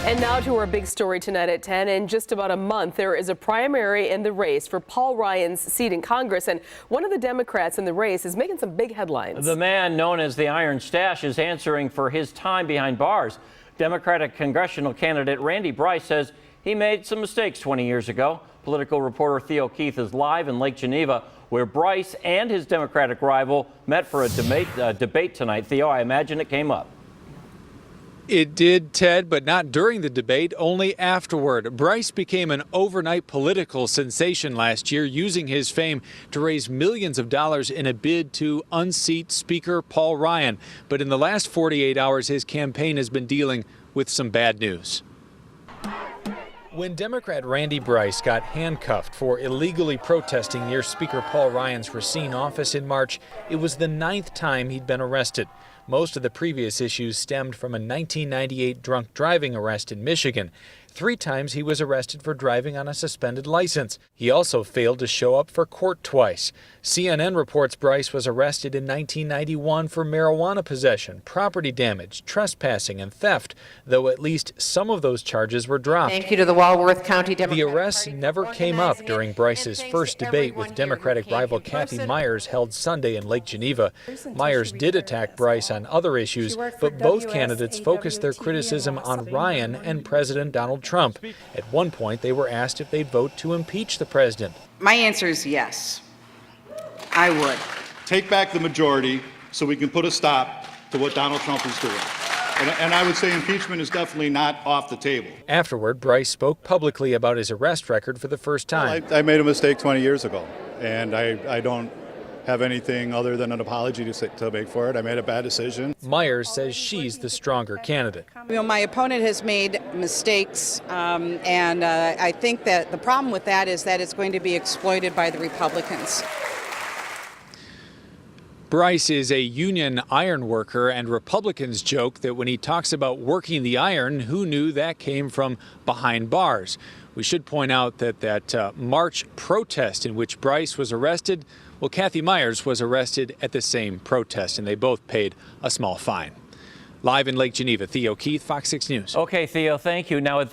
And now to our big story tonight at 10. In just about a month, there is a primary in the race for Paul Ryan's seat in Congress. And one of the Democrats in the race is making some big headlines. The man known as the Iron Stash is answering for his time behind bars. Democratic congressional candidate Randy Bryce says he made some mistakes 20 years ago. Political reporter Theo Keith is live in Lake Geneva, where Bryce and his Democratic rival met for a debate tonight. Theo, I imagine it came up. It did, Ted, but not during the debate, only afterward. Bryce became an overnight political sensation last year, using his fame to raise millions of dollars in a bid to unseat Speaker Paul Ryan. But in the last 48 hours, his campaign has been dealing with some bad news. When Democrat Randy Bryce got handcuffed for illegally protesting near Speaker Paul Ryan's Racine office in March, it was the 9th time he'd been arrested. Most of the previous issues stemmed from a 1998 drunk driving arrest in Michigan. 3 times he was arrested for driving on a suspended license. He also failed to show up for court twice. CNN reports Bryce was arrested in 1991 for marijuana possession, property damage, trespassing, and theft, though at least some of those charges were dropped. Thank you to the Walworth County Democratic The arrests never came up during Bryce's first debate with Democratic rival Kathy Myers held Sunday in Lake Geneva. Myers did attack Bryce on other issues, but both candidates focused their criticism on Ryan and President Donald Trump. At one point, they were asked if they'd vote to impeach the president. My answer is yes. I would. Take back the majority so we can put a stop to what Donald Trump is doing. And I would say impeachment is definitely not off the table. Afterward, Bryce spoke publicly about his arrest record for the first time. Well, I made a mistake 20 years ago, and I don't have anything other than an apology to make for it. I made a bad decision. Myers says she's the stronger candidate. You know, my opponent has made mistakes, and I think that the problem with that is that it's going to be exploited by the Republicans. Bryce is a union iron worker, and Republicans joke that when he talks about working the iron, who knew that came from behind bars? We should point out that March protest in which Bryce was arrested, well, Kathy Myers was arrested at the same protest, and they both paid a small fine. Live in Lake Geneva, Theo Keith, Fox 6 News. Okay, Theo, thank you. Now,